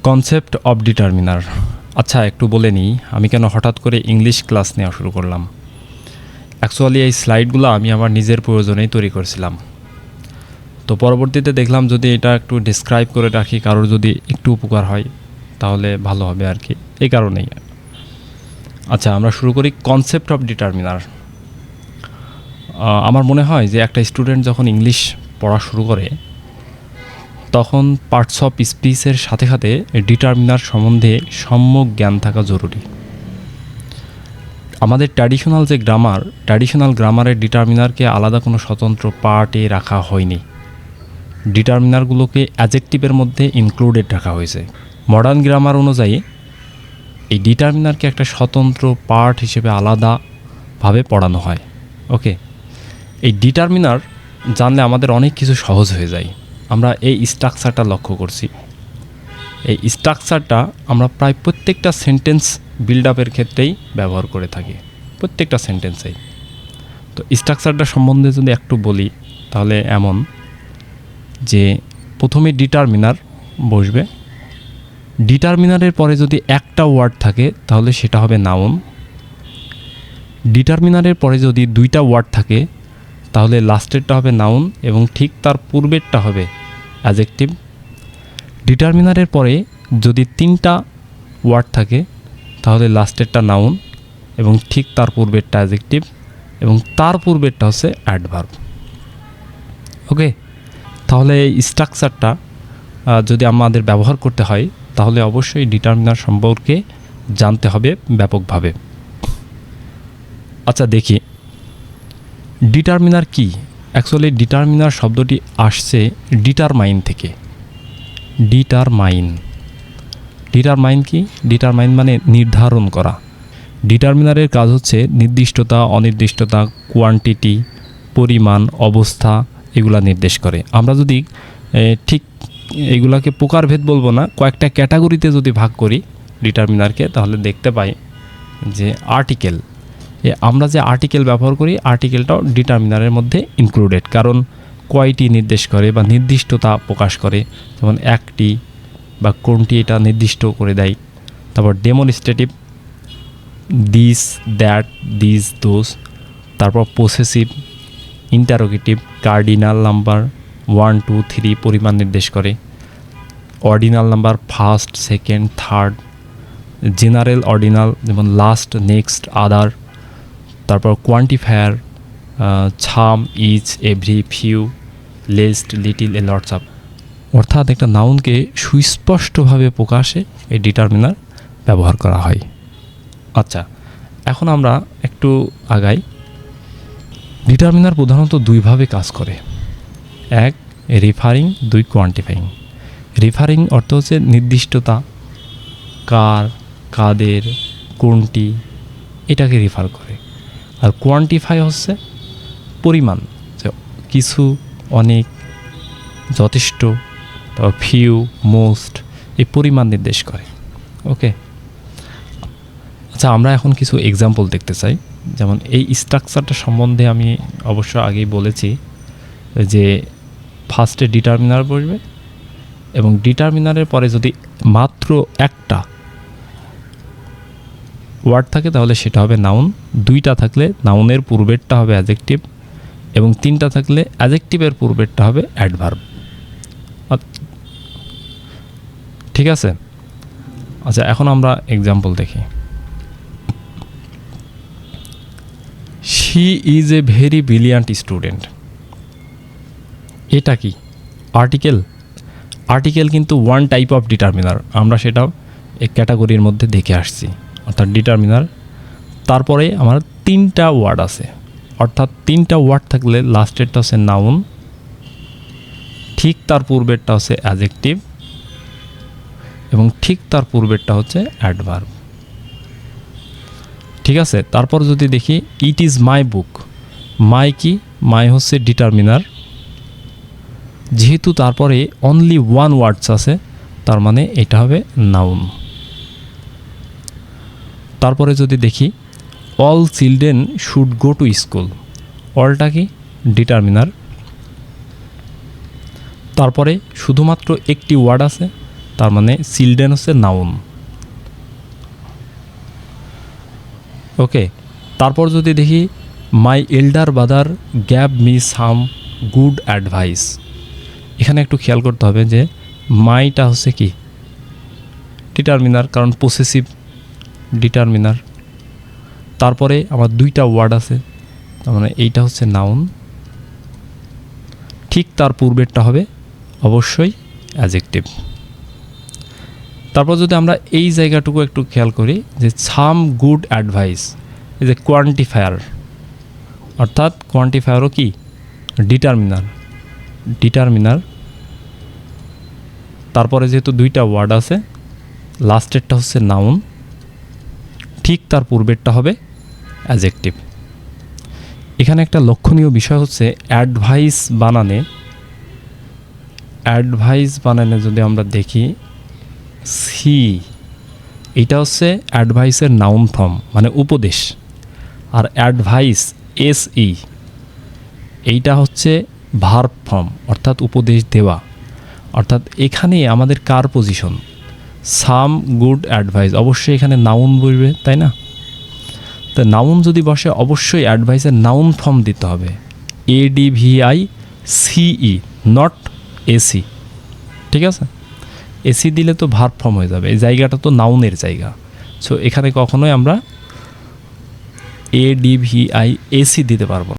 Concept of determiner. আচ্ছা, একটু বলে নিই আমি কেন হঠাৎ করে ইংলিশ ক্লাস নেওয়া শুরু করলাম। অ্যাকচুয়ালি এই স্লাইডগুলো আমি আমার নিজের প্রয়োজনেই তৈরি করছিলাম। তো পরবর্তীতে দেখলাম যদি এটা একটু ডিসক্রাইব করে রাখি, কারোর যদি একটু উপকার হয় তাহলে ভালো হবে আর কি, এই কারণেই। আচ্ছা, আমরা শুরু করি কনসেপ্ট অফ ডিটারমিনার। আমার মনে হয় যে একটা স্টুডেন্ট যখন ইংলিশ পড়া শুরু করে তখন পার্টস অফ স্পিচের সাথে সাথে ডিটারমিনার সম্বন্ধে সম্যক জ্ঞান থাকা জরুরি। আমাদের ট্র্যাডিশনাল গ্রামারের ডিটারমিনারকে আলাদা কোনো স্বতন্ত্র পার্টে রাখা হয়নি। ডিটারমিনারগুলোকে অ্যাডজেক্টিভের মধ্যে ইনক্লুডেড রাখা হয়েছে। মডার্ন গ্রামার অনুযায়ী এই ডিটারমিনারকে একটা স্বতন্ত্র পার্ট হিসেবে আলাদাভাবে পড়ানো হয়। ওকে, এই ডিটারমিনার জানলে আমাদের অনেক কিছু সহজ হয়ে যায়। আমরা এই স্ট্রাকচারটা লক্ষ্য করছি। এই স্ট্রাকচারটা আমরা প্রায় প্রত্যেকটা সেন্টেন্স বিল্ড আপের ক্ষেত্রেই ব্যবহার করে থাকি, প্রত্যেকটা সেন্টেন্সেই। তো স্ট্রাকচারটা সম্বন্ধে যদি একটু বলি তাহলে এমন যে প্রথমে ডিটারমিনার বসবে। ডিটারমিনারের পরে যদি একটা ওয়ার্ড থাকে তাহলে সেটা হবে নাউন। ডিটারমিনারের পরে যদি দুইটা ওয়ার্ড থাকে তাহলে লাস্টেরটা হবে নাউন এবং ঠিক তার পূর্বেরটা হবে অ্যাডজেক্টিভ। ডিটারমিনারের পরে যদি তিনটা ওয়ার্ড থাকে তাহলে লাস্টেরটা নাউন এবং ঠিক তার পূর্বেরটা অ্যাডজেক্টিভ এবং তার পূর্বেরটা হচ্ছে অ্যাডভার্ব। ওকে, তাহলে এই স্ট্রাকচারটা যদি আমাদের ব্যবহার করতে হয় তাহলে অবশ্যই ডিটারমিনার সম্পর্কে জানতে হবে ব্যাপকভাবে। আচ্ছা, দেখি ডিটারমিনার কি। অ্যাকচুয়ালি ডিটারমিনার শব্দটি আসছে ডিটারমাইন থেকে। ডিটারমাইন কি? ডিটারমাইন মানে নির্ধারণ করা। ডিটারমিনারের কাজ হচ্ছে নির্দিষ্টতা, অনির্দিষ্টতা, কোয়ান্টিটি, পরিমাণ, অবস্থা এগুলা নির্দেশ করে। আমরা যদি ঠিক এগুলাকে প্রকারভেদ বলবো না, কয়েকটা ক্যাটাগরিতে যদি ভাগ করি ডিটারমিনারকে তাহলে দেখতে পাই যে আর্টিকেল, আমরা যে আর্টিকেল ব্যবহার করি আর্টিকেলটাও ডিটারমিনারের মধ্যে ইনক্লুডেড, কারণ কয়টি নির্দেশ করে বা নির্দিষ্টতা প্রকাশ করে, যেমন একটি বা কোনটি, এটা নির্দিষ্ট করে দেয়। তারপর demonstrative, this, that, this, those. তারপর পসেসিভ, ইন্টারোগেটিভ, কার্ডিনাল নাম্বার 1, 2, 3 পরিমাণ নির্দেশ করে। Ordinal number first, second, third. General ordinal যেমন লাস্ট, নেক্সট, আদার। তারপর quantifier, some, each, every, few, least, little, a lots of. অর্থাৎ একটা নাউনকে সুস্পষ্টভাবে প্রকাশে এই ডিটারমিনার ব্যবহার করা হয়। আচ্ছা, এখন আমরা একটু আগাই। ডিটারমিনার প্রধানত দুইভাবে কাজ করে, এক রেফারিং, দুই কোয়ান্টিফাইং। রেফারিং অর্থ হচ্ছে নির্দিষ্টতা, কার, কাদের, কোনটি, এটাকে রেফার করে। আর কোয়ান্টিফাই হচ্ছে পরিমাণ, যে কিছু, অনেক, যথেষ্ট, তারপর ফিউ, মোস্ট, এই পরিমাণ নির্দেশ করে। ওকে, আচ্ছা, আমরা এখন কিছু এক্সাম্পল দেখতে চাই। যেমন এই স্ট্রাকচারটা সম্বন্ধে আমি অবশ্য আগেই বলেছি যে ফার্স্টে ডিটারমিনার বসবে এবং ডিটারমিনারের পরে যদি মাত্র একটা ওয়ার্ড থাকে তাহলে সেটা হবে নাউন। দুইটা থাকলে নাউনের পূর্বেরটা হবে অ্যাডজেক্টিভ এবং তিনটা থাকলে অ্যাডজেক্টিভের পূর্বেরটা হবে অ্যাডভার্ব। ঠিক আছে? আচ্ছা, এখন আমরা এক্সাম্পল দেখি। She is a very brilliant student. এটা কি? আর্টিকেল। আর্টিকেল কিন্তু ওয়ান টাইপ অফ ডিটারমিনার, আমরা সেটাও এই ক্যাটাগরির মধ্যে দেখে আসছি। অর্থাৎ ডিটারমিনার তারপরে আমার তিনটা ওয়ার্ড আছে, অর্থাৎ তিনটা ওয়ার্ড থাকলে লাস্টেরটা হচ্ছে নাউন, ঠিক তার পূর্বেরটা হচ্ছে অ্যাডজেক্টিভ এবং ঠিক তার পূর্বেরটা হচ্ছে অ্যাডভার্ব। ঠিক আছে, তারপর যদি দেখি ইট ইজ মাই বুক। মাই কি? মাই হচ্ছে ডিটারমিনার, যেহেতু তারপরে অনলি ওয়ান ওয়ার্ডস আছে তার মানে এটা হবে নাউন। তারপরে যদি দেখি all children should go to school. অলটা কি? ডিটারমিনার। তারপরে শুধুমাত্র একটি ওয়ার্ড আছে তার মানে চিলড্রেন হচ্ছে নাউন। ওকে, তারপর যদি দেখি my elder brother gave me some good advice. এখানে একটু খেয়াল করতে হবে যে মাইটা হচ্ছে কি ডিটারমিনার, কারণ পসেসিভ ডিটারমিনার। তারপরে আমার দুইটা ওয়ার্ড আছে, তার মানে এইটা হচ্ছে নাউন, ঠিক তার পূর্বেরটা হবে অবশ্যই অ্যাডজেক্টিভ। তারপর যদি আমরা এই জায়গাটুকু একটু খেয়াল করি যে সাম গুড অ্যাডভাইস, এই যে কোয়ান্টিফায়ার, অর্থাৎ কোয়ান্টিফায়ারও কি ডিটারমিনার। তারপরে যেহেতু দুইটা ওয়ার্ড আছে, লাস্টেরটা হচ্ছে নাউন, ঠিক তার পূর্বেরটা হবে অ্যাডজেক্টিভ। এখানে একটা লক্ষণীয় বিষয় হচ্ছে অ্যাডভাইস বানানে যদি আমরা দেখি সি, এটা হচ্ছে অ্যাডভাইসের নাউন ফর্ম মানে উপদেশ, আর অ্যাডভাইস এসই এইটা হচ্ছে ভার্ব ফর্ম অর্থাৎ উপদেশ দেওয়া। অর্থাৎ এখানে আমাদের কার পজিশন, সাম গুড অ্যাডভাইস, অবশ্যই এখানে নাউন বসবে, তাই না? তো নাউন যদি বসে অবশ্যই অ্যাডভাইসের নাউন ফর্ম দিতে হবে, ADVICE, নট এসি। ঠিক আছে, এসি দিলে তো ভার্ব ফর্ম হয়ে যাবে, এই জায়গাটা তো নাউনের জায়গা। সো এখানে কখনোই আমরা ADVIAC দিতে পারবো না।